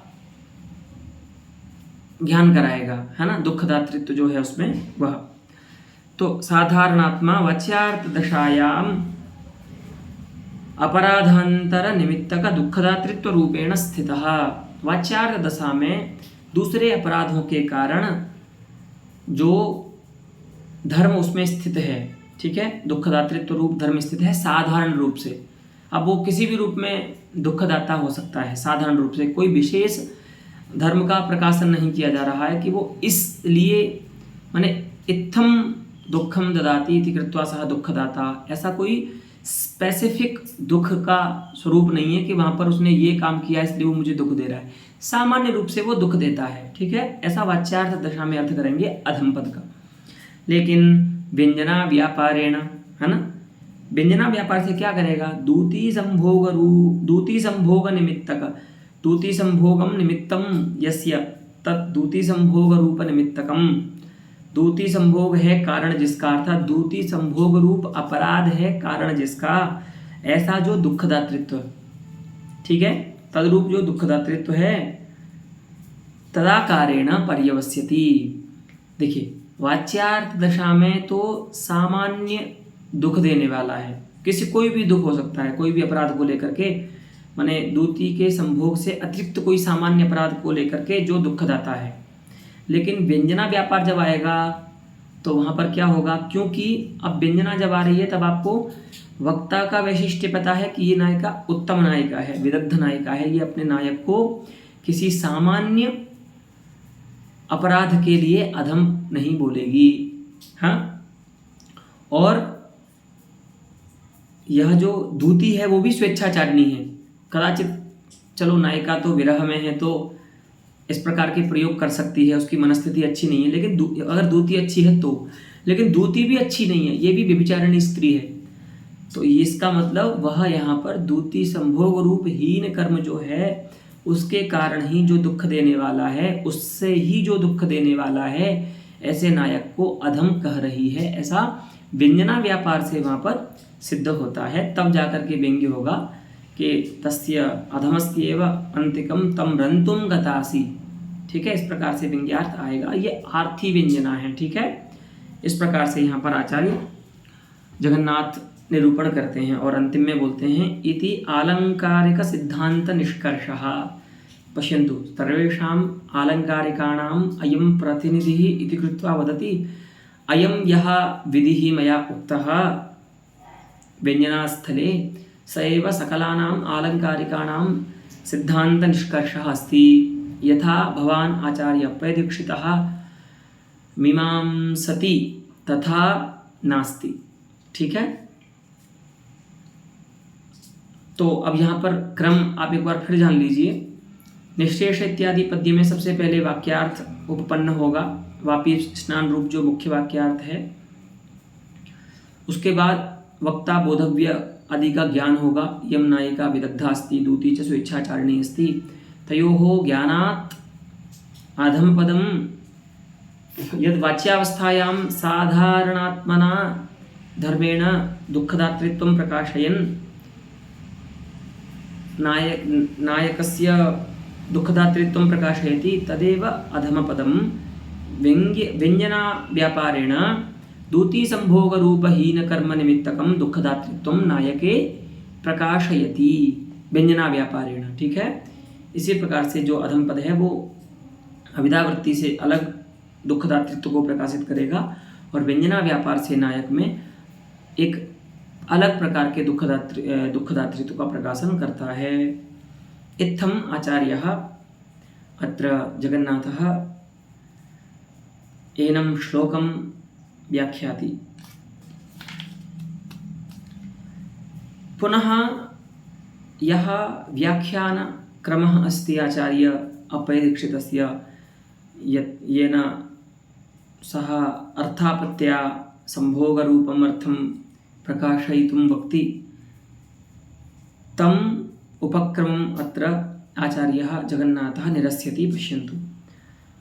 ज्ञान कराएगा, है ना, दुखदातृत्व जो है उसमें वह। तो साधारणात्मा वाच्यार्थ दशायाम अपराधांतर निमित्तक दुखदातृत्व रूपेण स्थितः। वाच्यार्थ दशा में दूसरे अपराधों के कारण जो धर्म उसमें स्थित है, ठीक है, दुखदातृत्व रूप धर्म स्थित है साधारण रूप से। अब वो किसी भी रूप में दुखदाता हो सकता है साधारण रूप से, कोई विशेष धर्म का प्रकाशन नहीं किया जा रहा है कि वो इसलिए माने इत्थम दुखम ददाति इति कृत्वा सह दुखदाता, ऐसा कोई स्पेसिफिक दुख का स्वरूप नहीं है कि वहाँ पर उसने ये काम किया इसलिए वो मुझे दुख दे रहा है, सामान्य रूप से वो दुख देता है, ठीक है। ऐसा वाच्यार्थ दशा में अर्थ करेंगे अधम पद का। लेकिन व्यंजना व्यापारेण, है ना, व्यंजना व्यापार से क्या करेगा? दूती संभोग निमित्तक, दूती संभोगम निमित्तम यस्य तत् दूती संभोग रूप निमित्तकम। दूती संभोग है कारण जिसका, अर्थात दूती संभोग रूप अपराध है कारण जिसका, ऐसा जो दुखदातृत्व, ठीक है, तदरूप जो दुखदातृत्व है तदाकारेण पर्यवस्यति। देखिए वाच्यार्थ दशा में तो सामान्य दुख देने वाला है, किसी कोई भी दुख हो सकता है, कोई भी अपराध को लेकर के, माने दूती के संभोग से अतिरिक्त कोई सामान्य अपराध को लेकर के जो दुखदाता है। लेकिन व्यंजना व्यापार जब आएगा तो वहाँ पर क्या होगा? क्योंकि अब व्यंजना जब आ रही है तब आपको वक्ता का वैशिष्ट्य पता है कि ये नायिका उत्तम नायिका है, विदग्ध नायिका है, ये अपने नायक को किसी सामान्य अपराध के लिए अधम नहीं बोलेगी, हाँ। और यह जो दूती है वो भी स्वेच्छाचारिणी है, कदाचित चलो नायिका तो विरह में है तो इस प्रकार के प्रयोग कर सकती है, उसकी मनस्थिति अच्छी नहीं है, लेकिन अगर दूती अच्छी है तो, लेकिन दूती भी अच्छी नहीं है, ये भी व्यभिचारिणी स्त्री है, तो इसका मतलब वह यहाँ पर दूती संभोग रूप हीन कर्म जो है उसके कारण ही जो दुख देने वाला है, उससे ही जो दुख देने वाला है, ऐसे नायक को अधम कह रही है, ऐसा व्यंजना व्यापार से वहाँ पर सिद्ध होता है। तब जाकर के व्यंग्य होगा कि तस्य अधमस्त्येव अंतिकम तम रंतुम गतासी, ठीक है, इस प्रकार से व्यंग्यार्थ आएगा। ये आर्थी व्यंजना है, ठीक है। इस प्रकार से यहाँ पर आचार्य जगन्नाथ निरूपण करते हैं और अंतिम में बोलते हैं इति आलंकारिक सिद्धांत निष्कर्षः। पश्यन्तु सर्वेषाम् आलंकारिकाणाम् अयं प्रतिनिधिः इति कृत्वा वदति अयं यः विधिः मया उक्तः व्यञ्जनास्थले स एव सकलानाम् आलंकारिकाणां सिद्धांत निष्कर्षः अस्ति। यथा भवान् आचार्य अप्पयदीक्षितः मीमांसति तथा नास्ति, ठीक है। तो अब यहाँ पर क्रम आप एक बार फिर जान लीजिए। निश्शेष इत्यादि पद्य में सबसे पहले वाक्यार्थ उपपन्न होगा, वापी स्नान रूप जो मुख्य वाक्यार्थ है। उसके बाद वक्ता बोधव्य आदि का ज्ञान होगा। यम नायिका विदग्धा अस्ति दूती च स्वेच्छाचारिणी अस्ति तयोः ज्ञानात् आधम पदम यद वाच्यावस्थायां साधारणात्मना धर्मेण दुःखदातृत्वं प्रकाशयन् नायकस्य दुःखदातृत्वं प्रकाशयति तदेव अधमपदं व्यञ्जना व्यापारेण दूती संभोग रूप हीन कर्म निमित्तकं दुःखदातृत्वं नायके प्रकाशयति व्यञ्जना व्यापारेण, ठीक है। इसी प्रकार से जो अधम पद है वो अविदावृत्ति से अलग दुःखदातृत्व को प्रकाशित करेगा और व्यञ्जना व्यापार से नायक में एक अलग प्रकार के दुःखदातृत्व का प्रकाशन करता है। इत्थम आचार्यः अत्र जगन्नाथः एनं श्लोकं व्याख्याति। पुनः 3 पुनः यः व्याख्यानक्रमः अस्ति आचार्य अप्पयदीक्षितस्य येन सः अर्थापत्या संभोगरूपम् अर्थं प्रकाशयितुं वक्ति तम् उपक्रमम् अत्र आचार्यः जगन्नाथः निरस्यति। पश्यन्तु,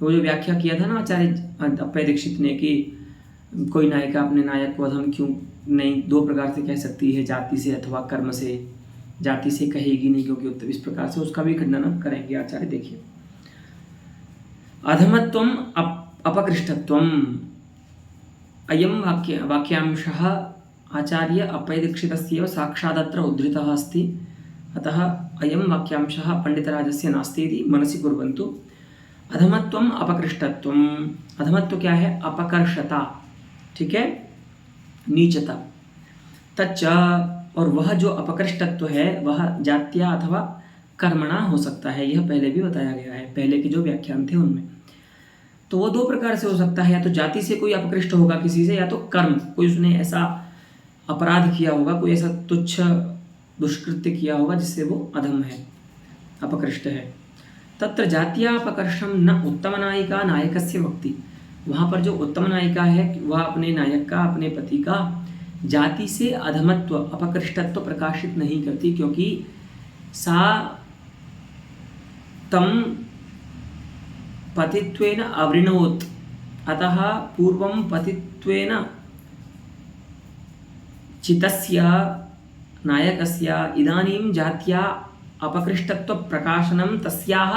वो जो व्याख्या किया था ना आचार्य अप्पय दीक्षित ने कि कोई नायिका अपने नायक को अधम क्यों नहीं, दो प्रकार से कह सकती है, जाति से अथवा कर्म से। जाति से कहेगी नहीं क्योंकि इस प्रकार से उसका भी खंडन करेंगे आचार्य। देखिए, अधमत्वम अपकृष्टत्वम, अयं वाक्यांशः आचार्य अप्पय दीक्षितस्य साक्षादत्र उद्धृतः अस्ति। अतः अयं वाक्यांशः पंडितराजस्य नास्ति इति मनसि कुर्वन्तु। अधमत्वम अपकृष्टत्वम, अधमत्व क्या है? अपकर्षता, ठीक है, नीचता। तच्च, और वह जो अपकृष्टत्व है वह जात्या अथवा कर्मणा हो सकता है। यह पहले भी बताया गया है, पहले के जो व्याख्यान थे उनमें। तो वो दो प्रकार से हो सकता है, या तो जाति से कोई अपकृष्ट होगा किसी से, या तो कर्म, कोई उसने ऐसा अपराध किया होगा, कोई ऐसा तुच्छ दुष्कृत्य किया होगा जिससे वो अधम है, अपकृष्ट है। तत्र जात्यापकर्षम न उत्तम नायिका नायकस्य वक्ति, वहाँ पर जो उत्तम नायिका है वह अपने नायक का, अपने पति का जाति से अधमत्व, अपकृष्टत्व प्रकाशित नहीं करती, क्योंकि सा तम पतित्वेन अवृणोत्, अतः पूर्वं पतित्वेन चितस्य नायकस्य इदानीं जात्या अपकृष्टत्व प्रकाशनं तस्याः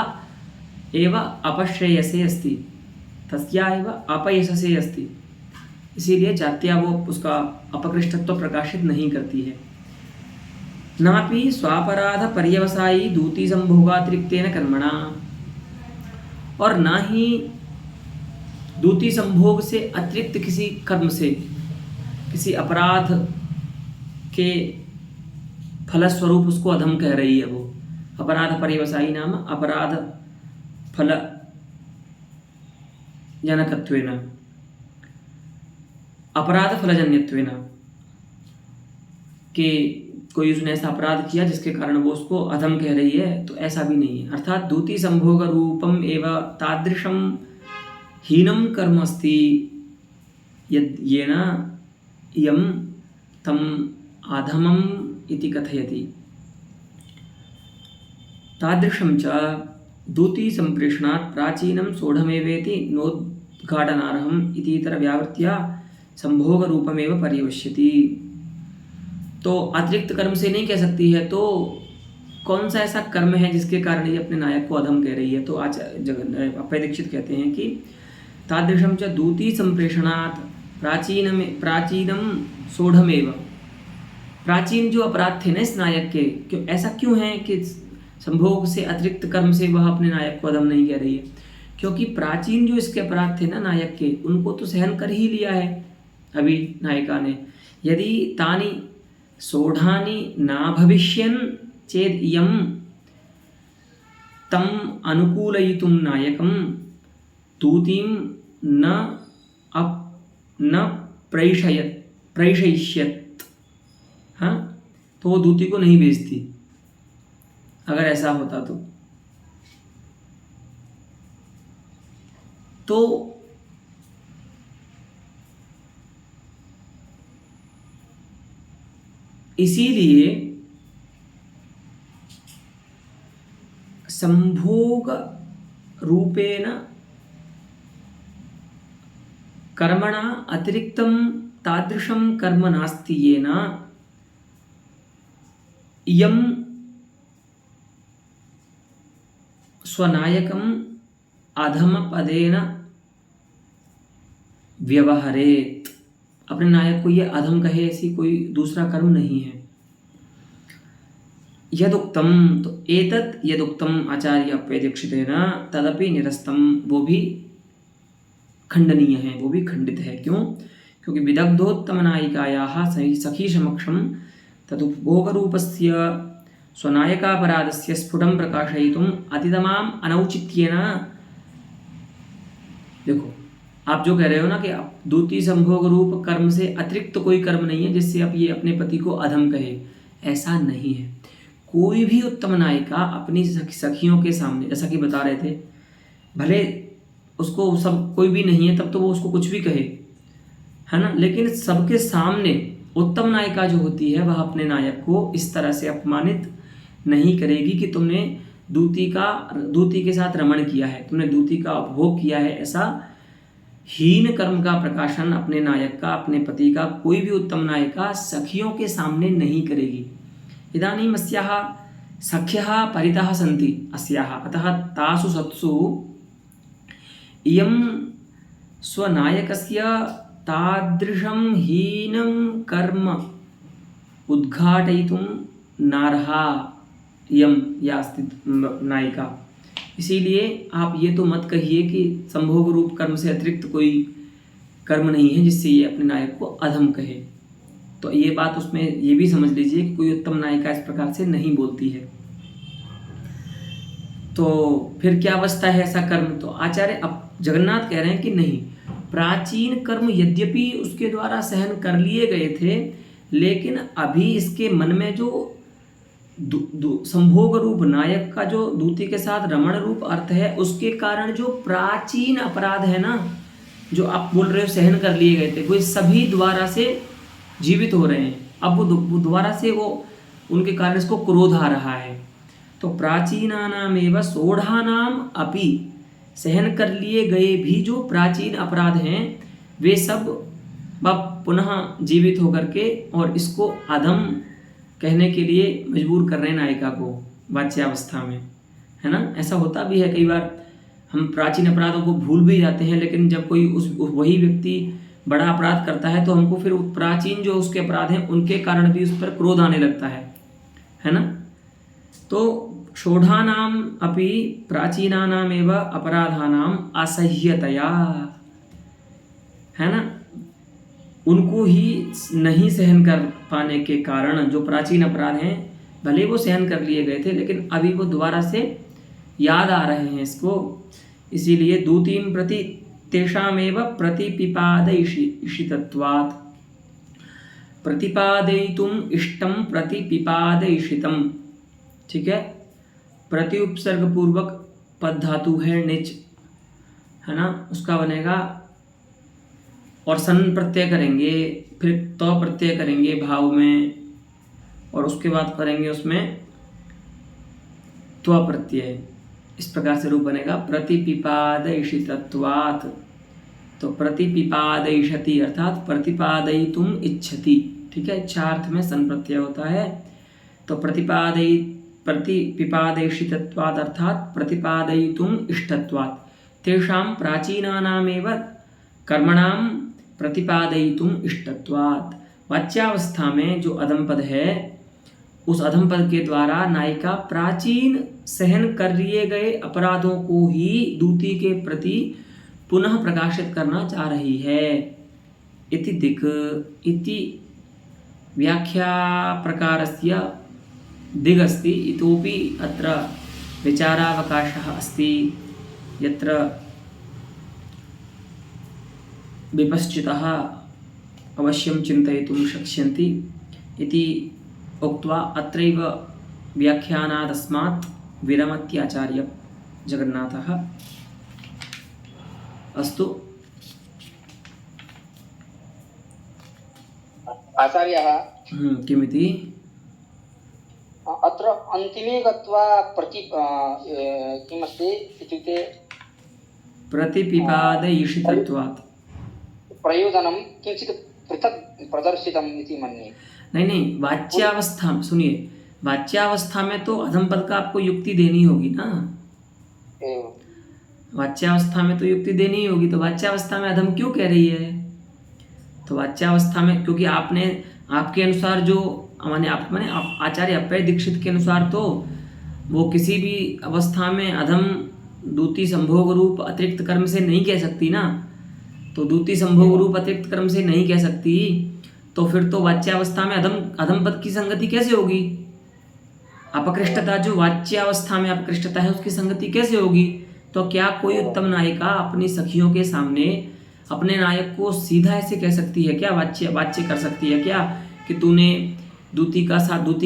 एव अपश्रेयसे अस्ति, तस्या एव अपयशसे अस्ति। इसीलिए जात्या वो उसका अपकृष्टत्व प्रकाशित नहीं करती है। नापि स्वापराध पर्यवसायी दूती संभोगातिरिक्तेन कर्मणा, और ना ही दूती संभोग से अतिरिक्त किसी कर्म से, किसी अपराध के फलस्वरूप उसको अधम कह रही है। वो अपराध पर्यवसायी नाम अपराध फल जनकत्वेन, अपराध फलजन्यत्वेन, कि कोई उसने ऐसा अपराध किया जिसके कारण वो उसको अधम कह रही है, तो ऐसा भी नहीं है। अर्थात दूती संभोग रूपम एव तादृशम हीनम कर्म अस्ति यद् येन इयं तम अधमम् इति कथयति। तादृशं च दूती संप्रेषणात् प्राचीनं सोढमेवेति नोद्घाटनार्हम् इतीतर व्यावृत्या संभोग रूपमेव पर्यवश्यति। तो अतिरिक्त कर्म से नहीं कह सकती है, तो कौन सा ऐसा कर्म है जिसके कारण ये अपने नायक को अधम कह रही है? तो अप्पय दीक्षित कहते हैं कि तादृशं च दूती संप्रेषणात् प्राचीनम सोढ़मेव, प्राचीन जो अपराध थे ना इस नायक के, क्यों ऐसा क्यों है कि संभोग से अतिरिक्त कर्म से वह अपने नायक को अधम नहीं कह रही है? क्योंकि प्राचीन जो इसके अपराध थे ना नायक के, उनको तो सहन कर ही लिया है अभी नायिका ने। यदि तानि सोढ़ानि ना भविष्यन् चेद इयं तम अनुकूलयितुं नायकं दूतीं न प्रेषयिष्यत्। हाँ, तो वो दूती को नहीं भेजती अगर ऐसा होता तो इसीलिए संभोग रूपेण कर्मणा अतिरिक्तं तादृशं कर्म नास्ति येन इयं स्वनायकम् अधमपदेन व्यवहरेत्। अपने नायक को ये अधम कहे, ऐसी कोई दूसरा कर्म नहीं है। यदुक्तम, तो एतत् यदुक्तम आचार्य अप्पय दीक्षितेन तदपि निरस्तम, वो भी खंडनीय है, वो भी खंडित है। क्यों? क्योंकि विदग्धोत्तम नायिकायाः सखी समक्षम तदुपभोगरूपस्य स्वनायकापराधस्य स्फुटं प्रकाशयितुम् अतितमाम अनौचित्येन। देखो, आप जो कह रहे हो ना कि दूती संभोग रूप कर्म से अतिरिक्त कोई कर्म नहीं है जिससे आप ये अपने पति को अधम कहे, ऐसा नहीं है। कोई भी उत्तम नायिका अपनी सखियों के सामने, जैसा कि बता रहे थे, भले उसको सब कोई भी नहीं है तब तो वो उसको कुछ भी कहे, है ना, लेकिन सबके सामने उत्तम नायिका जो होती है वह अपने नायक को इस तरह से अपमानित नहीं करेगी कि तुमने दूती के साथ रमण किया है, तुमने दूती का उपभोग किया है। ऐसा हीन कर्म का प्रकाशन अपने नायक का, अपने पति का कोई भी उत्तम नायिका सखियों के सामने नहीं करेगी। इदानीम् अस्याः सख्यः परितः सन्ति अस्याः, अतः तासु सत्सु इयं स्वनायकस्य तादृशं हीनं कर्म उद्घाटयितुं नार्हा इयं या अस्ति नायिका। इसीलिए आप ये तो मत कहिए कि संभोग रूप कर्म से अतिरिक्त कोई कर्म नहीं है जिससे ये अपने नायक को अधम कहे। तो ये बात उसमें ये भी समझ लीजिए कि कोई उत्तम नायिका इस प्रकार से नहीं बोलती है। तो फिर क्या बचता है ऐसा कर्म? तो आचार्य अब जगन्नाथ कह रहे हैं कि नहीं, प्राचीन कर्म यद्यपि उसके द्वारा सहन कर लिए गए थे, लेकिन अभी इसके मन में जो संभोग रूप नायक का जो दूती के साथ रमण रूप अर्थ है, उसके कारण जो प्राचीन अपराध है ना, जो आप बोल रहे हो सहन कर लिए गए थे, वो सभी द्वारा से जीवित हो रहे हैं। अब वो द्वारा से वो उनके कारण इसको क्रोध आ रहा है। तो प्राचीनानामेव सोढ़ानाम अपि, सहन कर लिए गए भी जो प्राचीन अपराध हैं वे सब पुनः जीवित होकर के और इसको अधम कहने के लिए मजबूर कर रहे हैं नायिका को वाच्यावस्था में, है ना। ऐसा होता भी है कई बार, हम प्राचीन अपराधों को भूल भी जाते हैं, लेकिन जब कोई वही व्यक्ति बड़ा अपराध करता है तो हमको फिर प्राचीन जो उसके अपराध हैं उनके कारण भी उस पर क्रोध आने लगता है ना। तो षोढ़ानाम अपि प्राचीनानामेव अपराधानाम असह्यतया, है ना, उनको ही नहीं सहन कर पाने के कारण जो प्राचीन अपराध हैं भले वो सहन कर लिए गए थे, लेकिन अभी वो दोबारा से याद आ रहे हैं इसको। इसीलिए दूतीम प्रति तेषामेव प्रतिपिपादयिषितत्वात्, प्रतिपादयितुम इष्टम प्रतिपिपादयिषितम, ठीक है। प्रति उपसर्ग पूर्वक पद धातु है निच, है ना, उसका बनेगा, और सन प्रत्यय करेंगे, फिर तो प्रत्यय करेंगे भाव में, और उसके बाद करेंगे उसमें त्व प्रत्यय। इस प्रकार से रूप बनेगा प्रतिपिपादयिषितत्वात्। तो प्रतिपिपादयिषति अर्थात प्रतिपादयितुम इच्छति, ठीक है, इच्छार्थ में सन प्रत्यय होता है। तो प्रतिपिपादयिषितत्वात् अर्थात प्रतिपादयितुम इष्टत्वात्, तेषां प्राचीनानामेव कर्मणाम प्रतिपादयितुम इष्टत्वात्। वाच्यावस्था में जो अधम पद है, उस अधम पद के द्वारा नायिका प्राचीन सहन कर लिए गए अपराधों को ही दूती के प्रति पुनः प्रकाशित करना चाह रही है। इति दिक् इति व्याख्या प्रकारस्य दिगस्ति। इतोपि अत्र विचारावकाशः अस्ति, यत्र विपश्चितः अवश्यं चिन्तयितुं शक्ष्यन्ति इति उक्त्वा अत्रैव व्याख्यानादस्मात् विरमत्याचार्य जगन्नाथः। अस्तु। आचार्यः किमिति? अत्र अन्तिमे गत्वा किमस्ति इत्युक्ते प्रतिपिपादयिषितत्वात् प्रयोजनं किञ्चित् पृथक् प्रदर्शितम् इति मन्ये। नहीं, वाच्यावस्था में सुनिए, वाच्यावस्था में तो अधम पद का आपको युक्ति देनी होगी ना। वाच्यावस्था में तो युक्ति देनी ही होगी, तो वाच्यावस्था में अधम क्यों कह रही है? तो वाच्यावस्था में क्योंकि आपने आपके अनुसार जो माने आचार्य अप्पय दीक्षित के अनुसार तो वो किसी भी अवस्था में अधम दूती संभोग रूप अतिरिक्त कर्म से नहीं कह सकती ना। तो दूती संभोग रूप अतिरिक्त कर्म से नहीं कह सकती, तो फिर तो वाच्यावस्था में अधम पद की संगति कैसे होगी? अपकृष्टता, जो वाच्यावस्था में अपकृष्टता है उसकी संगति कैसे होगी? तो क्या कोई उत्तम नायिका अपनी सखियों के सामने अपने नायक को सीधा ऐसे कह सकती है क्या? वाच्य कर सकती है क्या कि तूने दूती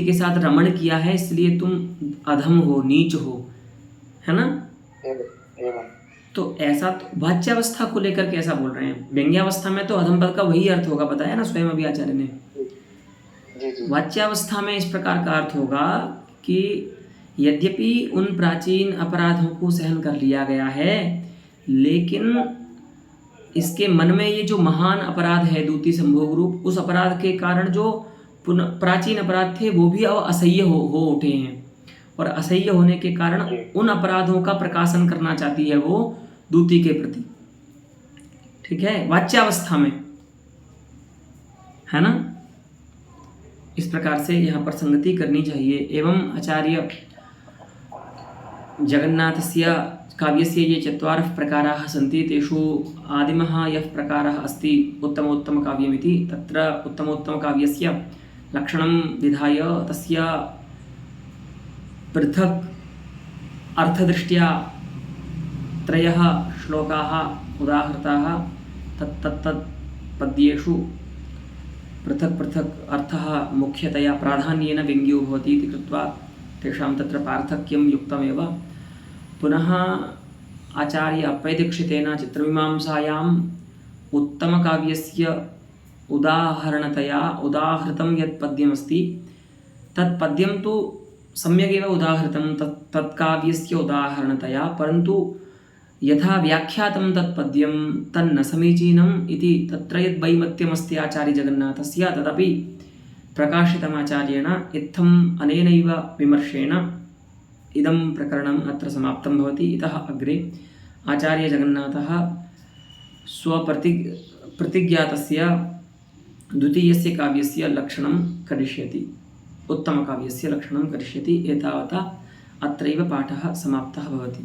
के साथ रमण किया है, इसलिए तुम अधम हो, नीच हो, है ना। एवं तो ऐसा तो वाच्यावस्था को लेकर के ऐसा बोल रहे हैं। व्यंग्यावस्था में तो अधम पद का वही अर्थ होगा, बताया ना स्वयं अभी आचार्य ने। जी वाच्यावस्था में इस प्रकार का अर्थ होगा कि यद्यपि उन प्राचीन अपराधों को सहन कर लिया गया है, लेकिन इसके मन में ये जो महान अपराध है दूती संभोग रूप, उस अपराध के कारण जो प्राचीन अपराध थे वो भी अब असह्य हो उठे हैं, और असह्य होने के कारण उन अपराधों का प्रकाशन करना चाहती है वो दूती के प्रति, ठीक है, वाच्यावस्था में, है ना। इस प्रकार से यहाँ पर संगति करनी चाहिए। एवं आचार्य जगन्नाथस्य काव्यस्य ये चत्वारः प्रकाराः सन्ति, तेषु आदिमः यः प्रकारः अस्ति उत्तमोत्तमकाव्यमिति, तत्र उत्तमोत्तमकाव्यस्य लक्षणं विधाय तस्य पृथक् अर्थदृष्ट्या त्रयः श्लोकाः उदाहृताः। तत् पद्येषु पृथक् पृथक् अर्थः मुख्यतया प्राधान्येन व्यङ्ग्यो भवति इति कृत्वा तेषां तत्र पार्थक्यं युक्तमेव। पुनः आचार्य अप्पयदीक्षितेन चित्रमीमांसायाम् उत्तमकाव्यस्य उदाहरणतया उदाहृतं यत् पद्यमस्ति, तत् पद्यं तु सम्यगेव उदाहृतं तत्काव्यस्य उदाहरणतया, परन्तु यथा व्याख्यातं तत्पद्यं तन्न समीचीनम् इति तत्र यद् वैमत्यमस्ति आचार्यजगन्नाथस्य तदपि प्रकाशितमाचार्येण। इत्थम् अनेनैव विमर्शेण इदं प्रकरणम् अत्र समाप्तं भवति। इतः अग्रे आचार्यजगन्नाथः प्रतिज्ञातस्य द्वितीयस्य काव्यस्य लक्षणं करिष्यति, उत्तमकाव्यस्य लक्षणं करिष्यति। एतावता अत्रैव पाठः समाप्तः भवति।